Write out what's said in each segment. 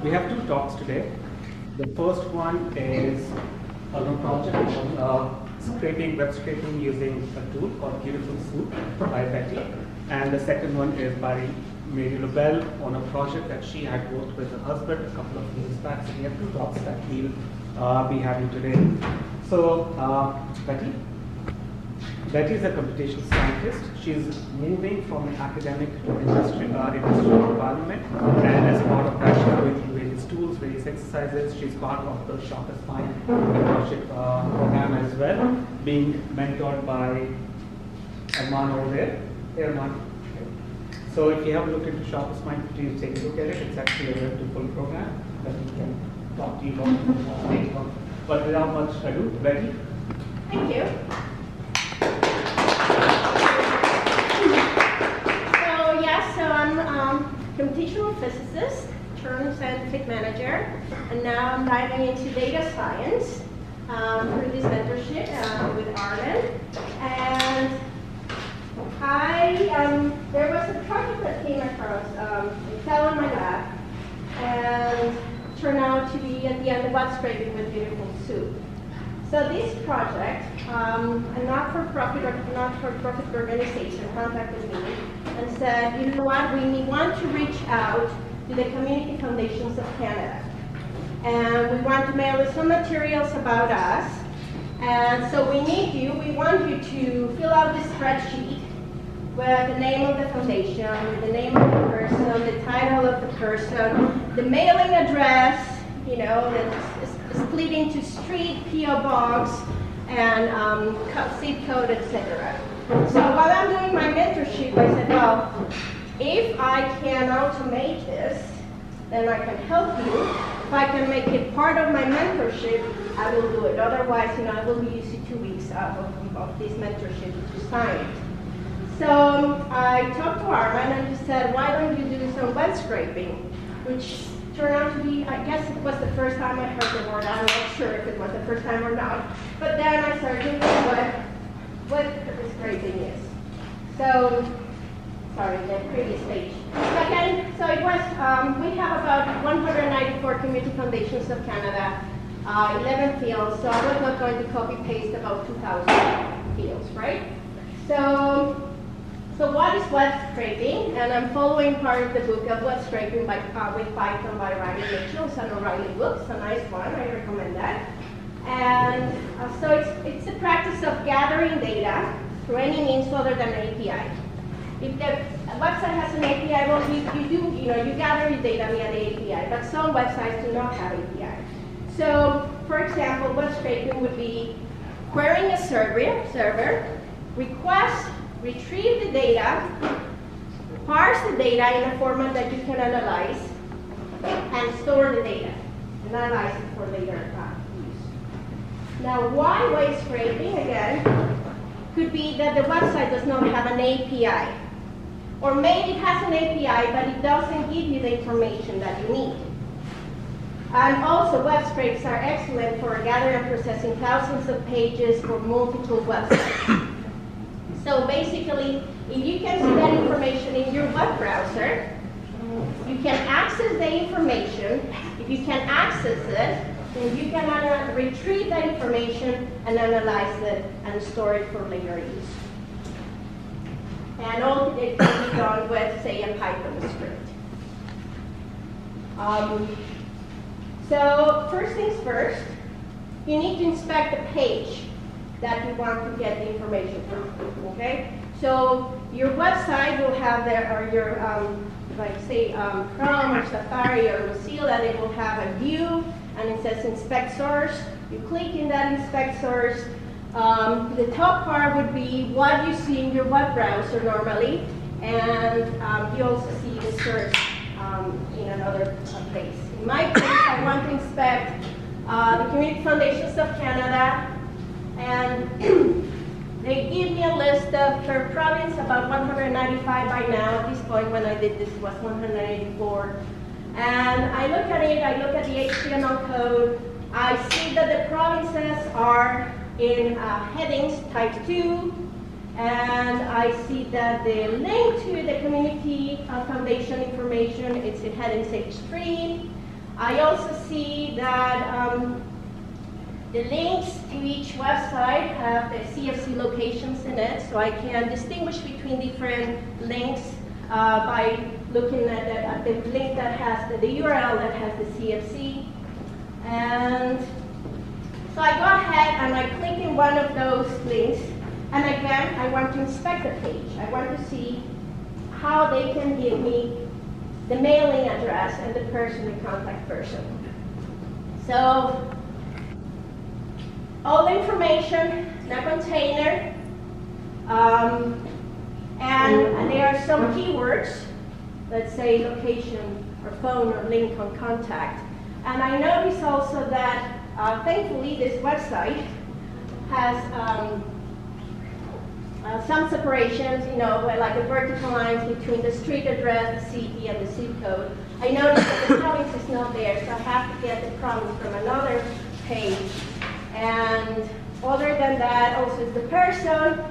We have two talks today. The first one is a project on web scraping using a tool called BeautifulSoup by Betty. And the second one is by Mary Lobel on a project that she had worked with her husband a couple of years back. So we have two talks that we'll be having today. So Betty is a computational scientist. She's moving from an academic to industrial environment, and as part of that, she's going through various tools, various exercises. She's part of the Sharpest Mind mentorship program as well, being mentored by Arman over there. Hey, Arman. So if you have a look into Sharpest Mind, please take a look at it. It's actually a very full program that we can talk to you about later on. But without much ado, Betty. Thank you. So I'm a computational physicist turned scientific manager, and now I'm diving into data science through this mentorship with Arlen. And there was a project that came across, it fell on my lap, and turned out to be at the end of web scraping with BeautifulSoup. So this project, a not-for-profit organization contacted me and said, you know what, we want to reach out to the community foundations of Canada. And we want to mail you some materials about us. And so we want you to fill out this spreadsheet with the name of the foundation, with the name of the person, the title of the person, the mailing address, you know, the split into street, P.O. box, and zip code, etc. So while I'm doing my mentorship, I said, well, if I can automate this, then I can help you. If I can make it part of my mentorship, I will do it. Otherwise, you know, I will be using 2 weeks of this mentorship to sign it. So I talked to Arman and he said, why don't you do some web scraping, which turned out to be, I guess it was the first time I heard the word. I'm not sure if it was the first time or not. But then I started doing what scraping is. So, sorry, the previous page. Again, so it was, we have about 194 community foundations of Canada, 11 fields. So I was not going to copy paste about 2,000 fields, right? So what is web scraping? And I'm following part of the book of web scraping with Python by Riley Mitchell. It's an O'Reilly book. It's a nice one. I recommend that. And so it's the practice of gathering data through any means other than an API. If the website has an API, well, you gather your data via the API. But some websites do not have API. So, for example, web scraping would be querying a server, request, retrieve the data, parse the data in a format that you can analyze, and store the data, and analyze it for later use. Now, why web scraping, again, could be that the website does not have an API. Or maybe it has an API, but it doesn't give you the information that you need. And also, web scrapes are excellent for gathering and processing thousands of pages for multiple websites. So basically, if you can see that information in your web browser, you can access the information. If you can access it, then you can retrieve that information and analyze it and store it for later use. And all it can be done with, say, a Python script. So first things first, you need to inspect the page that you want to get the information from, okay? So your website will have your like say Chrome or Safari or Mozilla, they will have a view and it says inspect source. You click in that inspect source. The top part would be what you see in your web browser normally, and you also see the search in another place. In my case, I want to inspect the Community Foundations of Canada, and they give me a list of per province, about 195 by now. At this point when I did this, it was 184. And I look at it, I look at the HTML code, I see that the provinces are in headings type 2, And I see that the link to the community foundation information is head in Sage 3. I also see that the links to each website have the CFC locations in it, so I can distinguish between different links by looking at the link that has the URL that has the CFC. And so I go ahead and I click in one of those links, and again, I want to inspect the page. I want to see how they can give me the mailing address and the person, the contact person. So all the information in a container, and there are some keywords, let's say location or phone or link on contact. And I notice also that thankfully this website has some separations, you know, like the vertical lines between the street address, the city, and the zip code. I noticed that the province is not there, so I have to get the province from another page. And other than that, also is the person.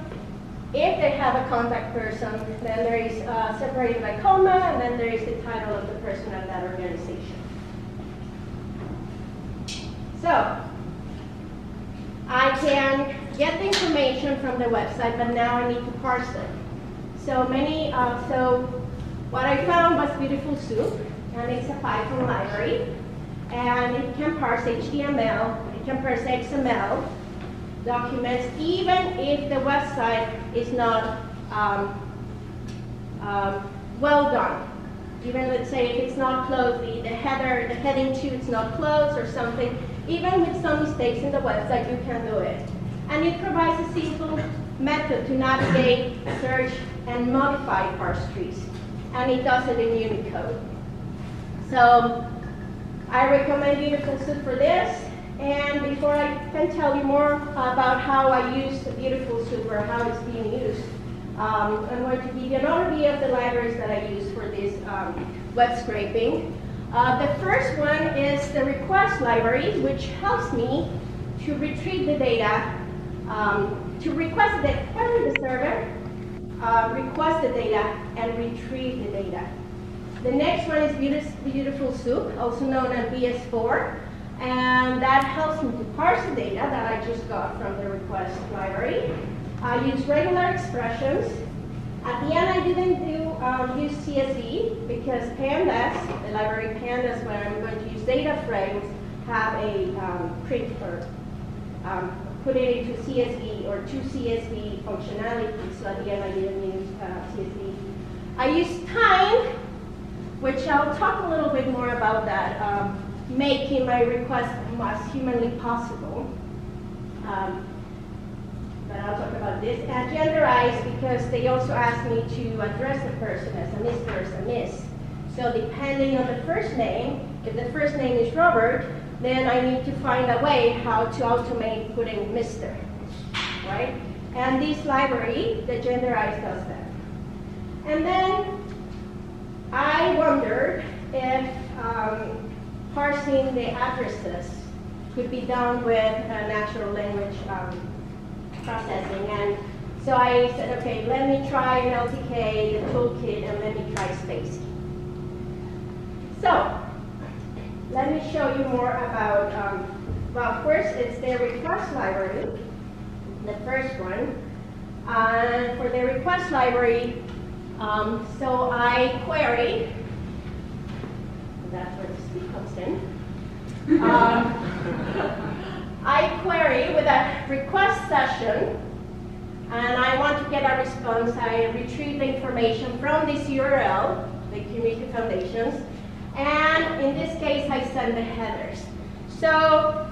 If they have a contact person, then there is separated by comma, and then there is the title of the person of that organization. So I can get the information from the website, but now I need to parse it. So what I found was BeautifulSoup, and it's a Python library, and it can parse HTML, it can parse XML documents, even if the website is not well done. Even, let's say, if it's not closed, the heading 2 is not closed or something, even with some mistakes in the website, you can do it. And it provides a simple method to navigate, search, and modify parse trees. And it does it in Unicode. So I recommend BeautifulSoup for this. And before I can tell you more about how I use BeautifulSoup or how it's being used, I'm going to give you an overview of the libraries that I use for this web scraping. The first one is the request library, which helps me to retrieve the data, to request the query the server, request the data, and retrieve the data. The next one is BeautifulSoup, also known as BS4, and that helps me to parse the data that I just got from the request library. I use regular expressions. At the end, I didn't use CSV because pandas, the library pandas, where I'm going to use data frames, have a print or put it into CSV or to CSV functionality. So at the end, I didn't use CSV. I use time, which I'll talk a little bit more about that, making my request as humanly possible. But I'll talk about this. And genderize, because they also asked me to address the person as a Mr. or as a Miss. So depending on the first name, if the first name is Robert, then I need to find a way how to automate putting Mr., right? And this library, the genderize, does that. And then I wondered if parsing the addresses could be done with natural language processing. And so I said, okay, let me try an LTK, the toolkit, and let me try Space. So let me show you more about, well, first it's the request library, the first one. For the request library, so I query, that's where the speed comes in. I query with a request session, and I want to get a response. I retrieve the information from this URL, the Community Foundations, and in this case, I send the headers. So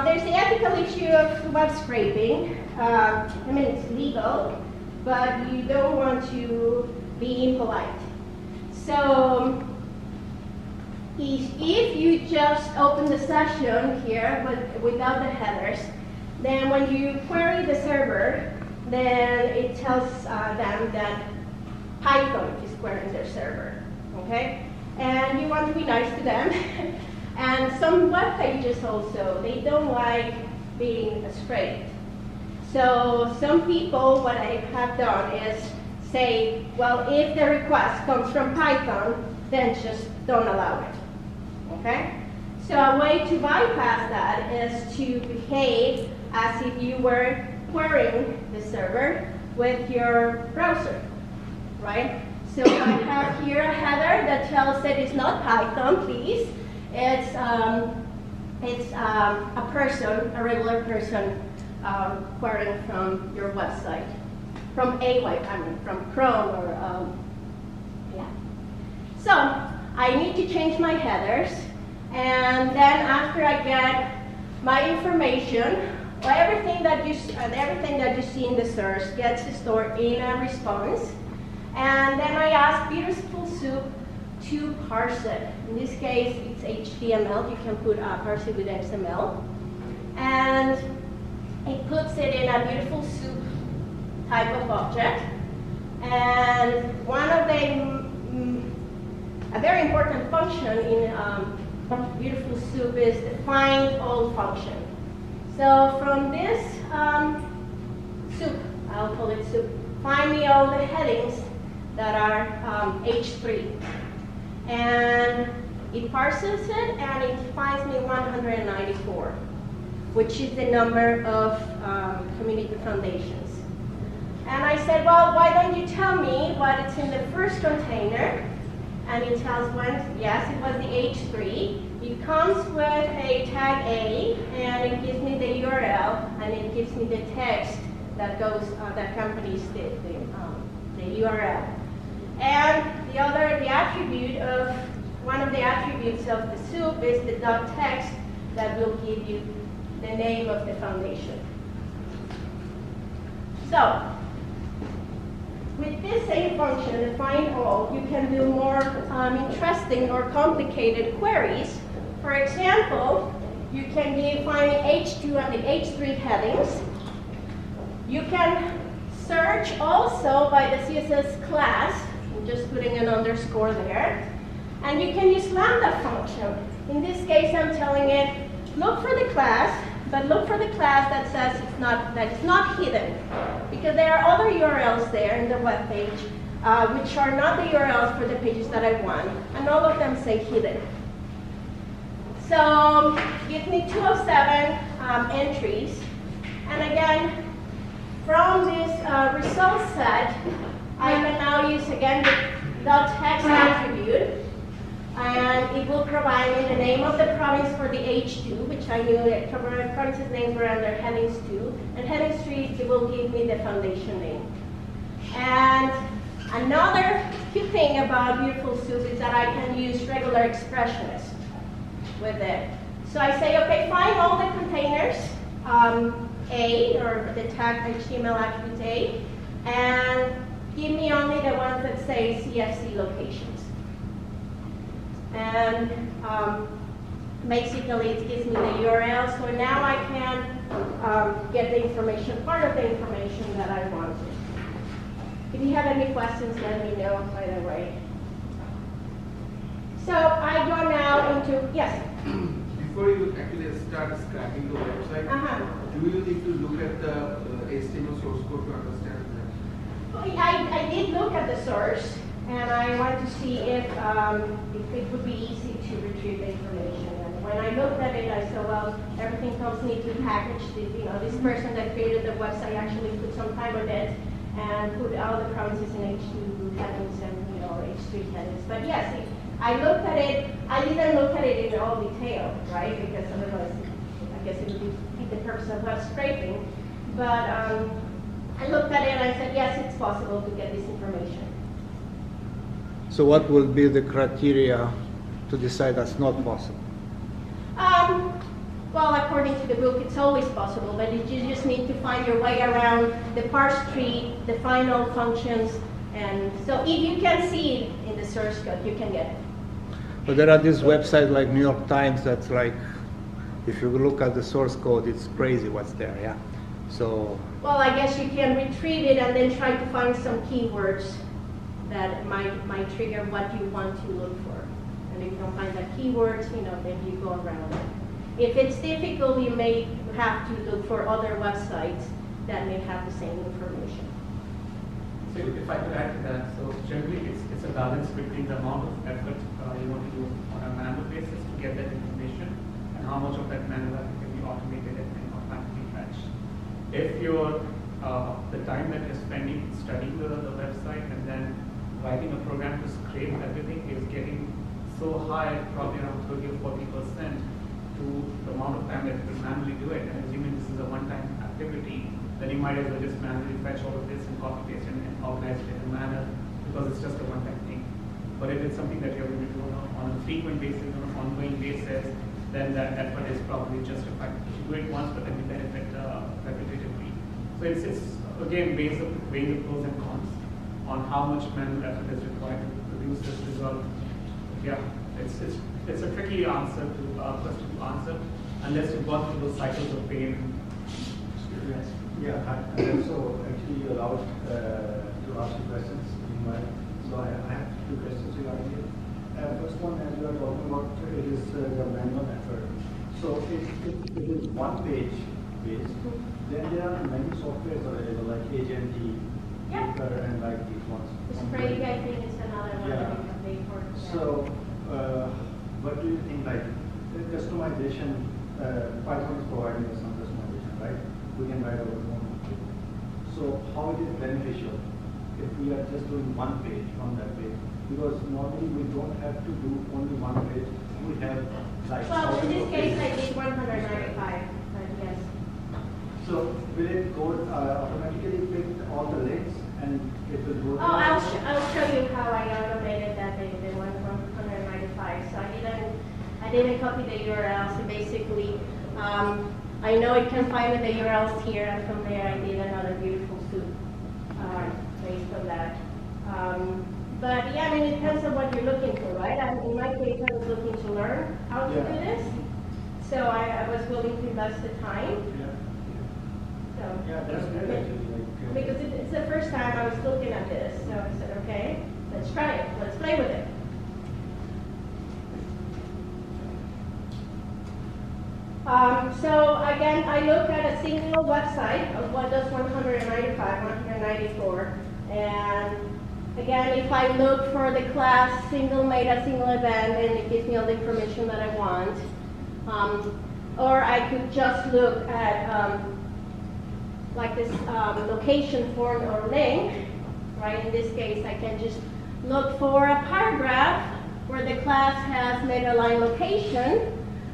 there's the ethical issue of web scraping. I mean, it's legal, but you don't want to be impolite. So if you just open the session here without the headers, then when you query the server, then it tells them that Python is querying their server, okay? And you want to be nice to them. And some web pages also, they don't like being scraped. So some people, what I have done is say, well, if the request comes from Python, then just don't allow it, okay? So a way to bypass that is to behave as if you were querying the server with your browser, right? So I have here a header that tells that it's not Python, please. It's a person, a regular person, querying from your website, from from Chrome or yeah. So I need to change my headers, and then after I get my information, well, everything that you see in the source gets stored in a response, and then I ask BeautifulSoup to parse it. In this case, it's HTML. You can put parse it with XML, and it puts it in a BeautifulSoup type of object. And one of a very important function in BeautifulSoup is the find all function. So from this soup, I'll call it soup, find me all the headings that are H3. And it parses it and it finds me 194, which is the number of community foundations. And I said, well, why don't you tell me what is in the first container? And it tells yes, it was the H3. It comes with a tag A, and it gives me the URL, and it gives me the text that goes, that accompanies the URL. And the attribute of, one of the attributes of the soup is the .text that will give you the name of the foundation. So, with this same function, the find all, you can do more interesting or complicated queries. For example, you can find the H2 and the H3 headings. You can search also by the CSS class. I'm just putting an underscore there. And you can use lambda function. In this case, I'm telling it, look for the class, but look for the class that says it's not hidden. Because there are other URLs there in the web page, which are not the URLs for the pages that I want. And all of them say hidden. So give me 2 of 7 entries. And again, from this result set, I can now use again the .text attribute. And it will provide me the name of the province for the H2, which I knew that provinces names were under headings 2. And headings 3, it will give me the foundation name. And another cute thing about BeautifulSoup is that I can use regular expressionist with it. So I say, okay, find all the containers, A, or the tag HTML attribute A, and give me only the ones that say CFC locations. And basically it gives me the URL, so now I can get the information, part of the information that I wanted. If you have any questions, let me know right away. So I go now into, yes? Before you actually start scrapping the website, do you need to look at the HTML source code to understand that? I did look at the source, and I wanted to see if it would be easy to retrieve the information. And when I looked at it, I said, well, everything comes neatly packaged. This person that created the website actually put some time on it and put all the provinces in H2 headings and H3 headings. But yes, I looked at it. I didn't look at it in all detail, right? Because otherwise, I guess it would defeat the purpose of web scraping. But I looked at it and I said, yes, it's possible to get this information. So what will be the criteria to decide that's not possible? Well, according to the book, it's always possible, but you just need to find your way around the parse tree, the final functions, and so if you can see it in the source code, you can get it. But there are these websites like New York Times that's like, if you look at the source code, it's crazy what's there, yeah? So. Well, I guess you can retrieve it and then try to find some keywords that might trigger what you want to look for. And if you don't find that keywords, then you go around it. If it's difficult, you may have to look for other websites that may have the same information. So if I could add to that, so generally it's a balance between the amount of effort you want to do on a manual basis to get that information and how much of that manual effort can be automated and automatically fetched. If you're the time that you're spending studying the website and then writing a program to scrape everything is getting so high, probably around 30 or 40% to the amount of time that you can manually do it. And assuming this is a one-time activity, then you might as well just manually fetch all of this and copy paste and organize it in a manner because it's just a one-time thing. But if it's something that you're going to do on a frequent basis, on an ongoing basis, then that effort is probably justified. You do it once, but then you benefit repetitively. So it's again weighing the pros and cons on how much manual effort is required to produce this result. Yeah, it's a tricky answer to question to answer unless you've gone through those cycles of pain. Yes. Yeah, and also actually you allowed to ask you questions. So I have two questions regarding it. First one, as you are talking about, it is the manual effort. So if it is one page based, then there are many softwares available like HMD, Yeah. and like these ones. Sprague, I think, is another one Yeah. that we can pay for. So, what do you think, like, the customization, Python is providing us some customization, right? We can write our own code. So, how it is beneficial if we are just doing one page on that page? Because normally we don't have to do only one page. We have, like, Well, in thousands this of case, I pages. did 195, but yes. So, will it go automatically pick all the links and it will go? Oh, I'll show you how I automated that the 195. So I didn't copy the URL. So basically, I know it can find the URLs here, and from there I did another beautiful soup based on that. But yeah, I mean, it depends on what you're looking for, right? In my case, I was looking to learn how to do this, so I was willing to invest the time. Yeah. So, Yeah, that's good actually. Like, because it's the first time I was looking at this, so I said, okay, let's try it, let's play with it. So again, I look at a single website of what does 195, 194, and again, if I look for the class single meta, single event, then it gives me all the information that I want. Or I could just look at like this location form or link, right? In this case, I can just look for a paragraph where the class has meta line location,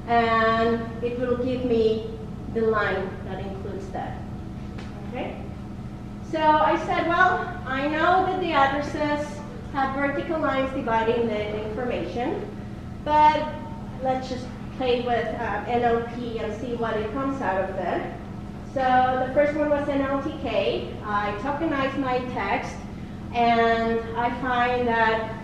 and it will give me the line that includes that. Okay? So I said, well, I know that the addresses have vertical lines dividing the information, but let's just play with NLP and see what it comes out of it. So the first one was NLTK. I tokenize my text, and I find that,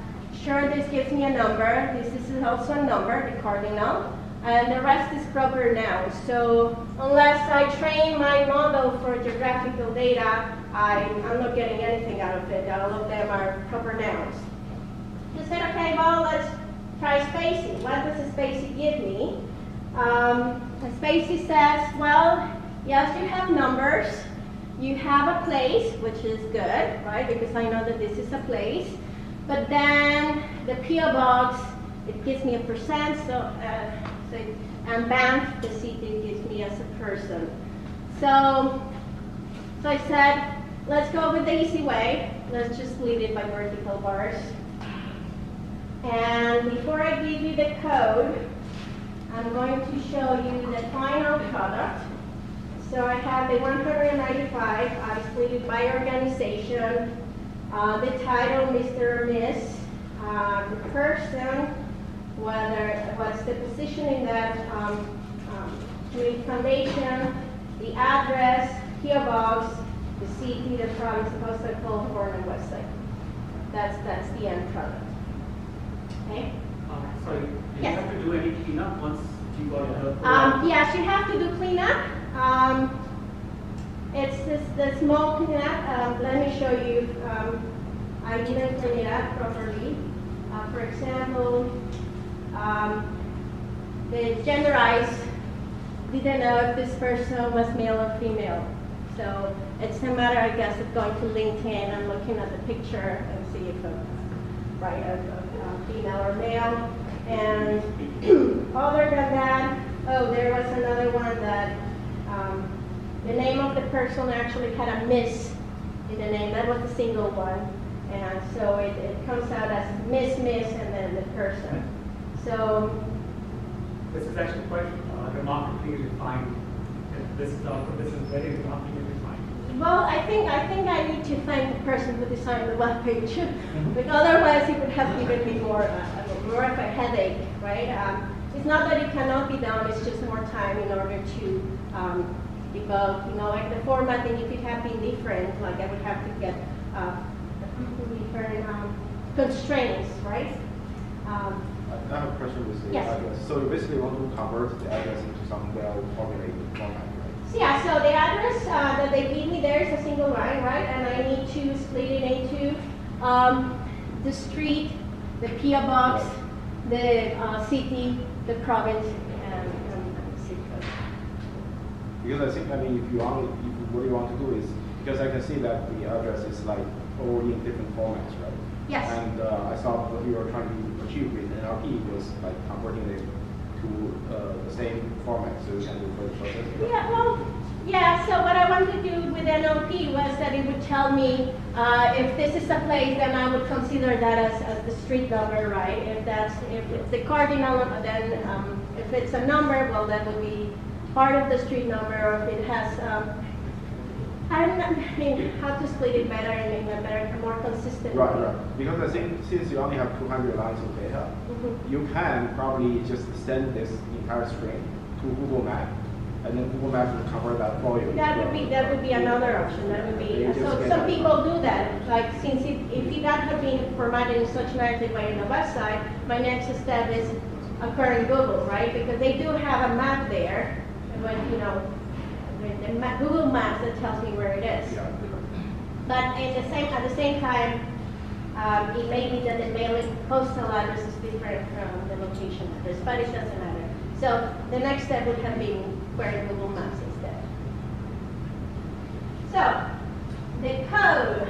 sure, this gives me a number. This is also a number, the cardinal. And the rest is proper nouns. So unless I train my model for geographical data, I'm not getting anything out of it. All of them are proper nouns. I said, okay, well, let's try spacing. What does a spacing give me? A spacing says, well, yes, you have numbers. You have a place, which is good, right? Because I know that this is a place. But then the PO box, it gives me a percent, and Banff, the city, gives me as a person. So I said, let's go with the easy way. Let's just split it by vertical bars. And before I give you the code, I'm going to show you the final product. So I have the 195. I split it by organization. The title, Mr. or Miss. The person, what's the position in that community foundation, the address, PO box, the city, the province, the postal code, or the website. That's the end product. Okay. Sorry, do you Yes. have to do any cleanup once you got it? Yes, you have to do cleanup. It's the small cleanup. Let me show you. I didn't clean it up properly. For example, the genderize didn't know if this person was male or female. So it's a matter, I guess, of going to LinkedIn and looking at the picture and see if it's right, a female or male. And other than that, oh, there was another one that the name of the person actually had a miss in the name. That was the single one. And so it comes out as Miss, and then the person. So This is actually quite remarkably refined. This is very remarkably refined. well, I think I need to thank the person who designed the web page, because otherwise it would have given me more of a headache, right? It's not that it cannot be done; it's just more time in order to debug. You know, like the formatting, if it had been different, like I would have to get different constraints, right? I have a question with the Yes. address. So you basically want to convert the address into some well-formulated format, right? So yeah, so the address that they give me there is a single line, right? And I need to split it into the street, the PO box, the city, the province, and the zip code. Because I think, I mean, what you want to do is, because I can see that the address is like all in different formats, right? Yes. And I thought what you were trying to achieve with NLP was like converting it to the same format so you can do further processing. Yeah, well, yeah, so what I wanted to do with NLP was that it would tell me if this is a place, then I would consider that as the street number, right? If it's the cardinal, then if it's a number, well, that would be part of the street number, or if it has, I mean, how to split it better and make it better, more consistent. Right. Because I think since you only have 200 lines of data, you can probably just send this entire string to Google Maps, and then Google Maps will cover that for you. That would be another option. That would be so. Some people do that. Like since if that had been formatted in such narrative way in the website, my next step is occur in Google, right? Because they do have a map there, when the Google Maps that tells me where it is. Yeah. But at the same time, it may be that the mailing postal address is different from the location address, but it doesn't matter. So the next step would have been query Google Maps instead. So the code.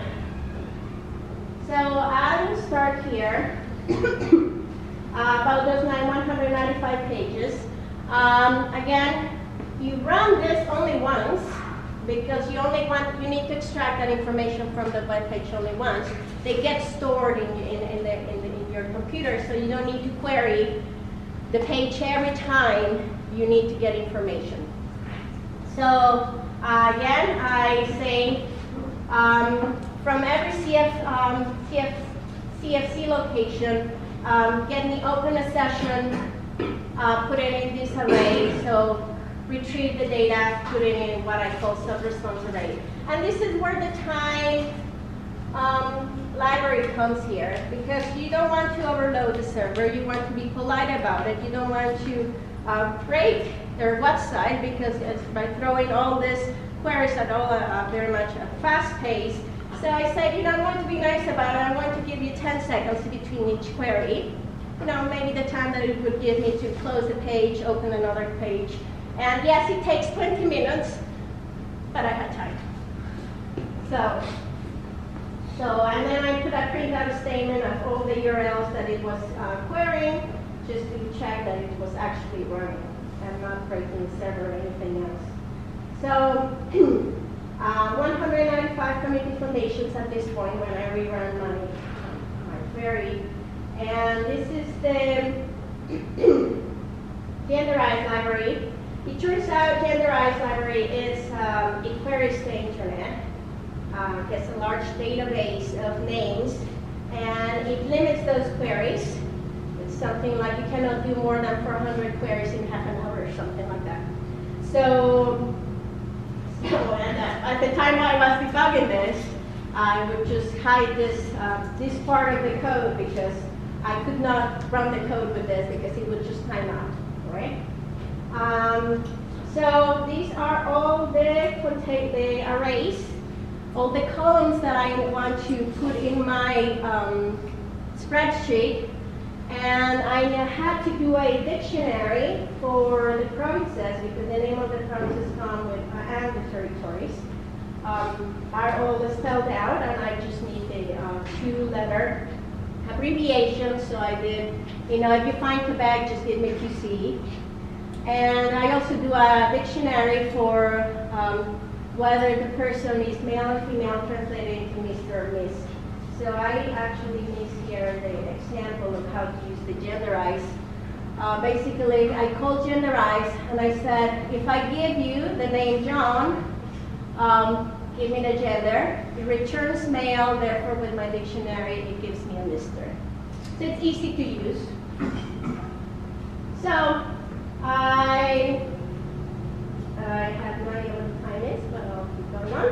So I will start here about those 195 pages. Again, you run this only once because you need to extract that information from the web page only once. They get stored in your computer, so you don't need to query the page every time you need to get information. So again, I say from every CFC location, get me open a session, put it in this array. So retrieve the data, put it in what I call sub-response array. And this is where the time library comes here, because you don't want to overload the server. You want to be polite about it. You don't want to break their website, because it's by throwing all these queries at all very much a fast pace. So I said, I want to be nice about it. I want to give you 10 seconds between each query. Maybe the time that it would give me to close the page, open another page. And yes, it takes 20 minutes, but I had time. And then I put a printout statement of all the URLs that it was querying, just to check that it was actually running and not breaking the server or anything else. So 195 community foundations at this point when I rerun my query. And this is the genderized library. It turns out genderized library it queries the internet. Gets a large database of names, and it limits those queries. It's something like you cannot do more than 400 queries in half an hour or something like that. So and at the time I was debugging this, I would just hide this part of the code, because I could not run the code with this because it would just time out, right? So these are all the arrays, all the columns that I want to put in my spreadsheet. And I had to do a dictionary for the provinces, because the name of the provinces come with and the territories. are all spelled out, and I just need a two-letter abbreviation. So I did, if you find Quebec, just give me QC. And I also do a dictionary for whether the person is male or female, translated into Mr. or Miss. So I actually mix here the example of how to use the genderize. Basically, I called genderize, and I said, if I give you the name John, give me the gender. It returns male, therefore with my dictionary, it gives me a Mr. So it's easy to use. So I have no idea what the time is, but I'll keep going on.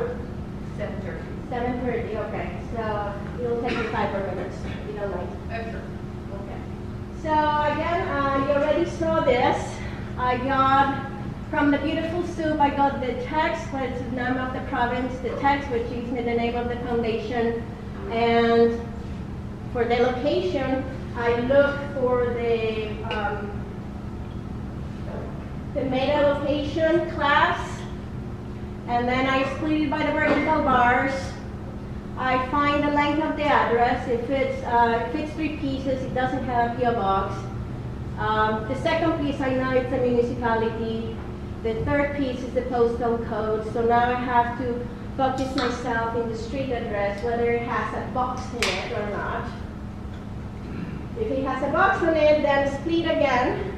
7:30. 7:30, okay. So it'll take me 5 more minutes, if you don't mind. Sure. Okay. So again, you already saw this. I got, from the BeautifulSoup, I got the text, what is the name of the province, the text, which gives me the name of the foundation. And for the location, I look for the meta location class, and then I split it by the vertical bars. I find the length of the address. If it's 3 pieces, it doesn't have a PO box. The second piece, I know it's a municipality. The third piece is the postal code. So now I have to focus myself in the street address, whether it has a box in it or not. If it has a box in it, then split again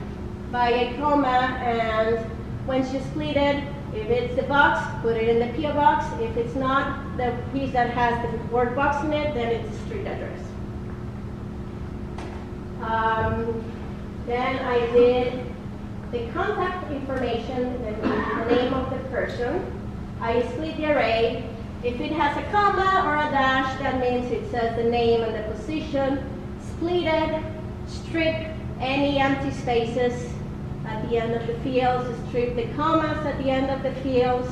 by a comma, and once you split it, if it's the box, put it in the PO box. If it's not the piece that has the word box in it, then it's a street address. Then I did the contact information, the name of the person. I split the array. If it has a comma or a dash, that means it says the name and the position. Split it, strip any empty spaces at the end of the fields, strip the commas at the end of the fields.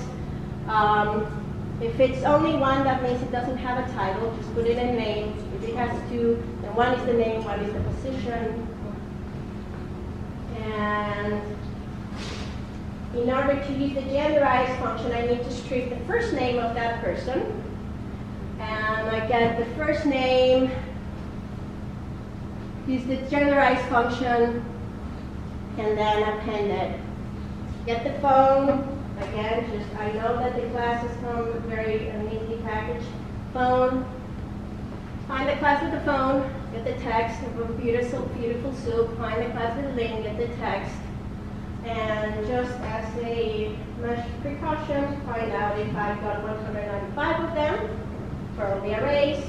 If it's only one, that means it doesn't have a title, just put it in name. If it has 2, then one is the name, one is the position. And in order to use the genderize function, I need to strip the first name of that person. And I get the first name, use the genderize function, and then append it. Get the phone. Again, I know that the classes come very neatly packaged. Phone. Find the class with the phone. Get the text of BeautifulSoup. Find the class with the link. Get the text. And just as a precaution, find out if I've got 195 of them for the arrays.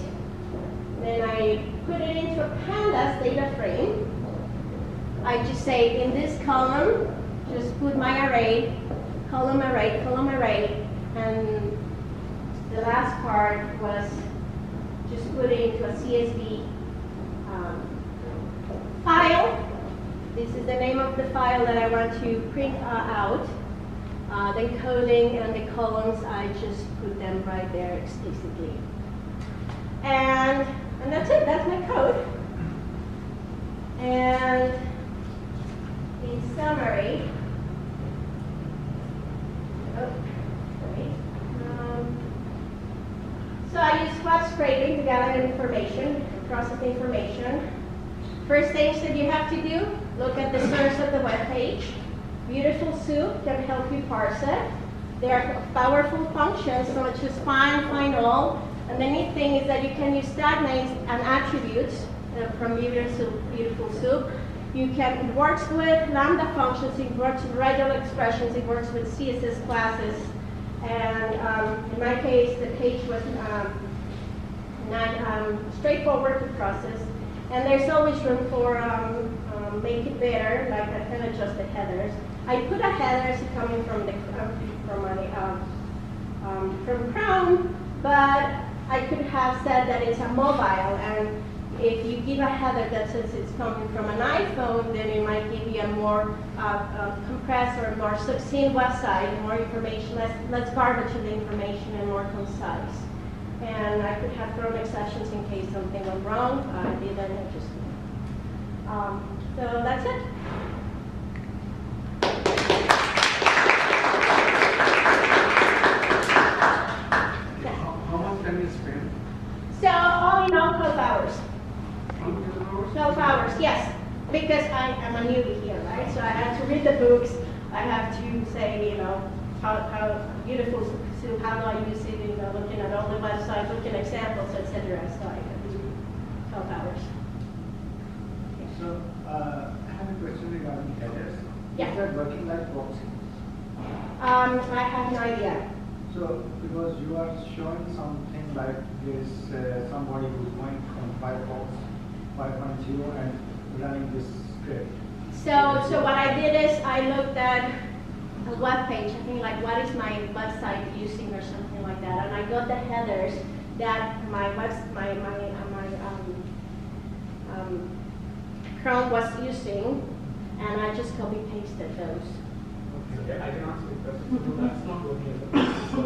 Then I put it into a pandas data frame. I just say in this column, just put my array, column array, and the last part was just put it into a CSV file. This is the name of the file that I want to print out. The encoding and the columns, I just put them right there explicitly. And that's it, that's my code. And in summary, so I use web scraping to gather information, process information. First things that you have to do, look at the source of the web page. BeautifulSoup can help you parse it. There are powerful functions, so it's just find all. And the neat thing is that you can use tag names and attributes from BeautifulSoup. It works with Lambda functions, it works with regular expressions, it works with CSS classes. And in my case, the page was not straightforward to process. And there's always room for make it better, like I can adjust the headers. I put a headers coming from Chrome, but I could have said that it's a mobile, and if you give a header that says it's coming from an iPhone, then it might give you a more compressed or more succinct website, more information, less garbage of the information, and more concise. And I could have thrown exceptions in case something went wrong. I didn't, just so that's it. yes, because I am a newbie here, right? So I have to read the books. I have to say, you know, how beautiful soup, how do I use it, you know, looking at all the websites, looking at examples, etc. So I have to 12 hours. So, I have a question regarding headers. Yeah. Is that working like proxy? I have no idea. So, because you are showing something like this, somebody who's going from Firefox 5.0 and running this script. So what I did is I looked at a web page, I think like what is my website using or something like that, and I got the headers that my Chrome was using, and I just copy pasted those. Okay, I can answer the question. So that's not working as a process. So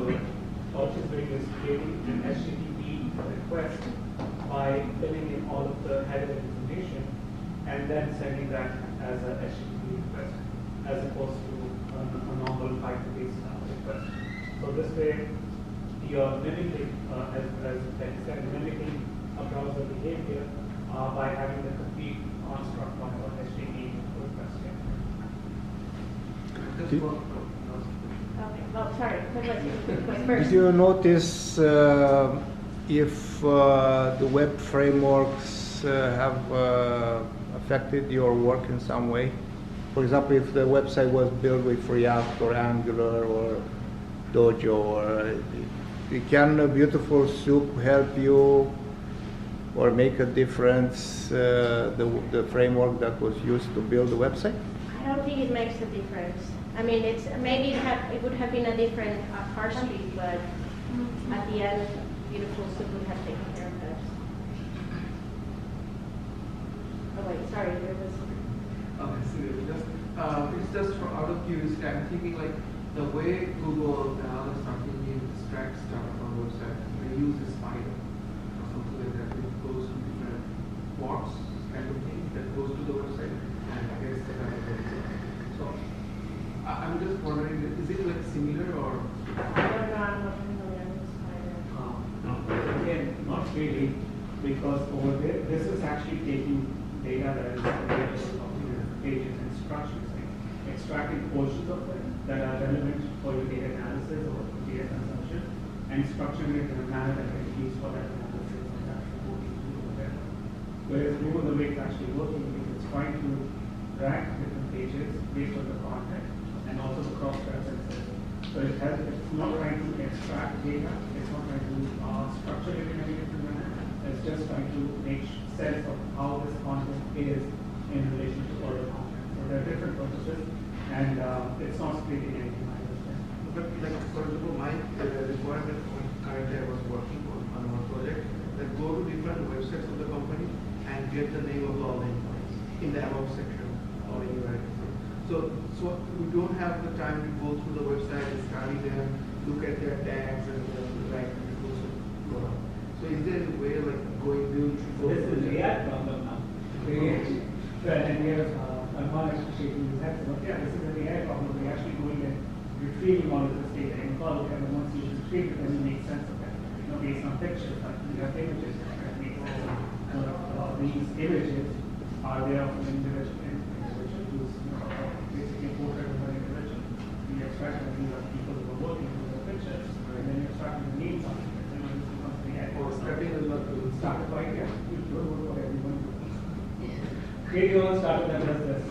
all she's doing is creating an HTTP request by filling in all of the header information and then sending that as a HTTP request, as opposed to a normal pipe-based request. So this way, you're mimicking, as Ben said, mimicking a browser behavior by having the complete construct of an HTTP request. Okay, well, sorry, what was your question first? Did you notice if the web frameworks have affected your work in some way? For example, if the website was built with React or Angular or Dojo, or can BeautifulSoup help you or make a difference, the framework that was used to build the website? I don't think it makes a difference. I mean, it's maybe it would have been a different parse tree, but at the end, BeautifulSoup would have taken care of that. Oh wait, sorry, there was. It's just for out of curiosity. I'm thinking like the way Google now or something extract stuff from website, they use a spider or something like that. It goes to different box kind of thing that goes to the website and gets the kind of website. So I'm just wondering, is it like similar or? I don't know, I'm not familiar with spider. No, again, not really, because over there, this is actually taking data that is available from your pages and structures, extracting portions of it that are relevant for your data analysis or data consumption, and structuring it in a manner that can be used for that analysis and that reporting tool or whatever. Whereas Google, the way it's actually working is it's trying to rank different pages based on the content and also the cross-references. So it's not trying to extract data, it's not trying to structure it in any different manner. It's just trying to make sense of how this content is in relation to other content. So there are different purposes, and it's not splitting anything I understand. But like for example, my requirement currently I was working on one project that go to different websites of the company and get the name of all the employees in the about section or anywhere. So we don't have the time to go through the website and study them, look at their tags and like go on. So is there a way like going to So this is the AI problem now. And we have Alman shaking his head. But yeah, this is an AI problem. We're actually going and retrieving all of this data in cloud, and once you retrieve it, then you make sense of it. You know, based on pictures, like you have images, that make sense. These images are there of an individual who's basically a portrait of an individual. You extract that these are people who are working with the pictures, and then you extract the names of it. And then this becomes the AI. or scrapping is not good? Started by yeah, you don't work for everyone. Create your own startup that does this.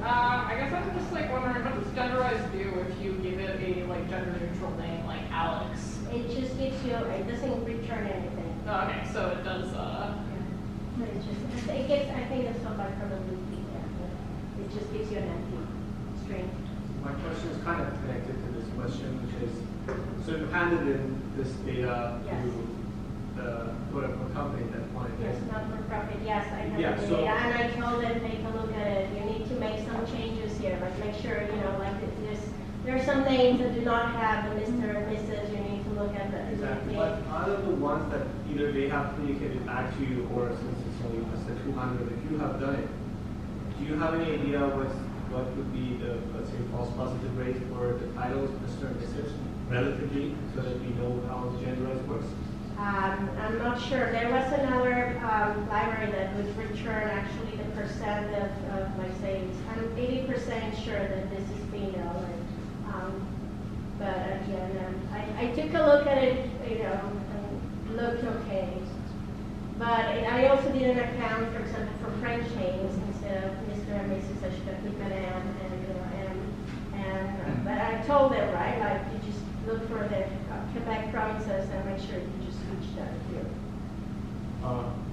I guess I'm just like wondering what does genderized do if you give it a like gender neutral name like Alex? It just gives you, it doesn't return anything. Oh, okay, so it does. But it just, it gets, I think it's somewhat from a loop there, but it just gives you an empty string. My question is kind of connected to this question, which is, so you handed in this data Yes. to the political company that wanted Yes, it. not for profit, yes, I have Yeah, the so- data, and I told them, take a look at it, you need to make some changes here, like make sure, you know, like there are some names that do not have the Mr. and Mrs., you need to look at the Exactly, name. but out of the ones that either they have communicated back to you, or since it's only just the 200, if you have done it, do you have any idea what would be the, let's say, false positive rate for the titles, Mr. and Mrs., relatively, so that we know how genderized works? I'm not sure. There was another library that would return actually the percent of my savings. I'm 80% sure that this is female. But again, I took a look at it, and looked okay. But I also did an account, for example, for French names instead of Mr. and Mrs. I should have put Madame and but I told them, right, like you just look for the Quebec provinces and make sure you just switch that here.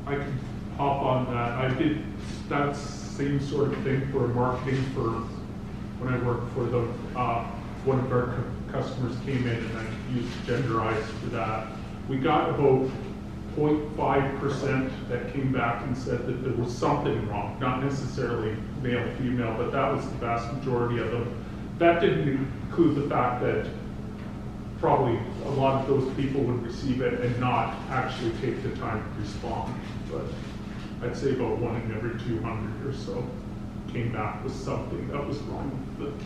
I can hop on that. I did that same sort of thing for marketing for when I worked for the one of our customers came in and I used Genderize for that. We got about 0.5% that came back and said that there was something wrong, not necessarily male, female, but that was the vast majority of them. That didn't include the fact that probably a lot of those people would receive it and not actually take the time to respond. But I'd say about 1 in every 200 or so came back with something that was wrong with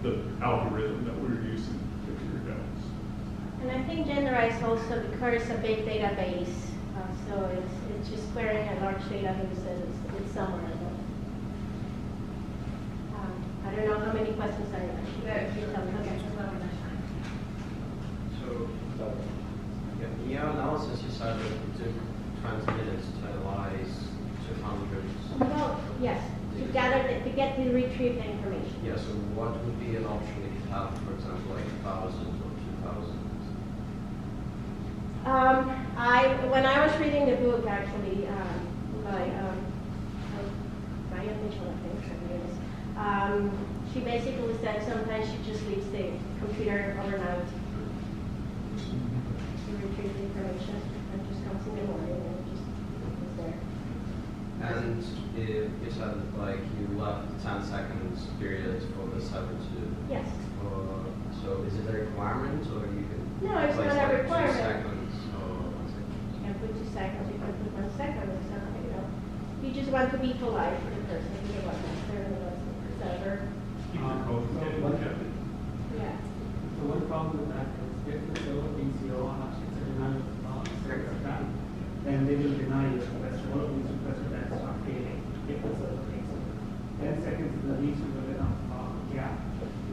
the algorithm that we were using to figure it out. And I think Genderize also requires a big database, so it's just querying a large database that it's somewhere. I don't know how many questions are there. So, in your analysis, you said that it took 20 minutes to analyze 200. Well, yes, to get the retrieve the information. Yeah, so what would be an option if you have, for example, like 1,000 or 2,000? When I was reading the book, actually, by Mitchell, I think her name is, she basically said sometimes she just leaves the computer overnight to retrieve the information and just comes in the morning and just is there. And you said like you left 10 seconds period for the server to. Yes. So is it a requirement or you can? No, it's place not a like requirement. 2 seconds or 1 second? You can put 2 seconds, you can put 1 second or something, You just want to be polite to the person, you don't want to serve the server. Yeah. So one problem with that is if the server thinks you're on it's a denial of that, then they will deny your request. All of these requests that start failing if the server thinks so. 10 seconds is a reasonable enough gap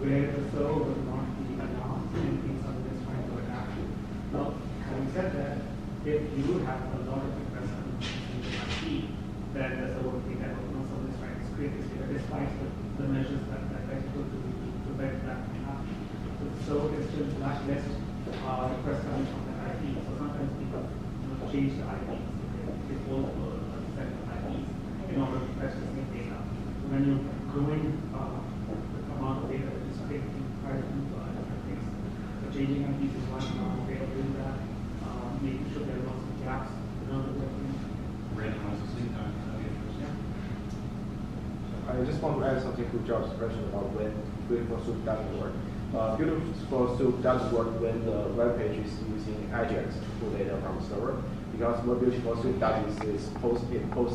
where the server will not be announced and think something is trying to adapt to. Now, having said that, if you have a lot of requests on the IP, then the server will think that something is trying to scrape this data despite the measures that I took to prevent that from happening. So it's still much less requests coming from the IP. So sometimes people change the IPs. They hold a set of IPs in order to fetch the same data. So when you're growing the amount of data that is scraped, you try to do different things. So changing IPs is one way of doing that. Making sure there are lots of gaps in order to randomize the sleep time. I just want to add something to Josh's question about when BeautifulSoup doesn't work. BeautifulSoup doesn't work when the web page is using Ajax to pull data from the server, because what BeautifulSoup does is it posts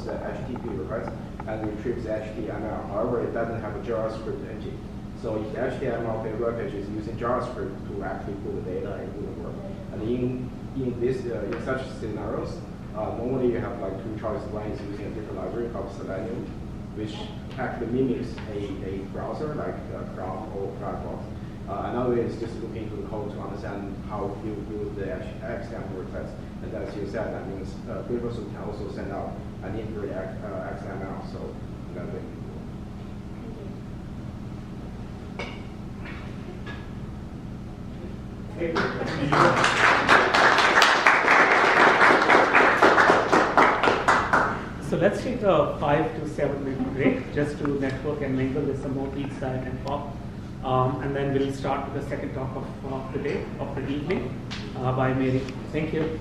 the HTTP request and retrieves the HTML. However, it doesn't have a JavaScript engine. So if the HTML web page is using JavaScript to actually pull the data, it wouldn't work. And in such scenarios, normally you have like 2 choices. One is using a different library called Selenium, which actually mimics a browser like Chrome or Firefox. Another is just looking into the code to understand how you use the XML request. And as you said, that means BeautifulSoup can also send out an input XML. So that way. So let's take a 5 to 7 minute break just to network and mingle with some more pizza and pop. And then we'll start with the second talk of the day, of the evening, by Mary. Thank you.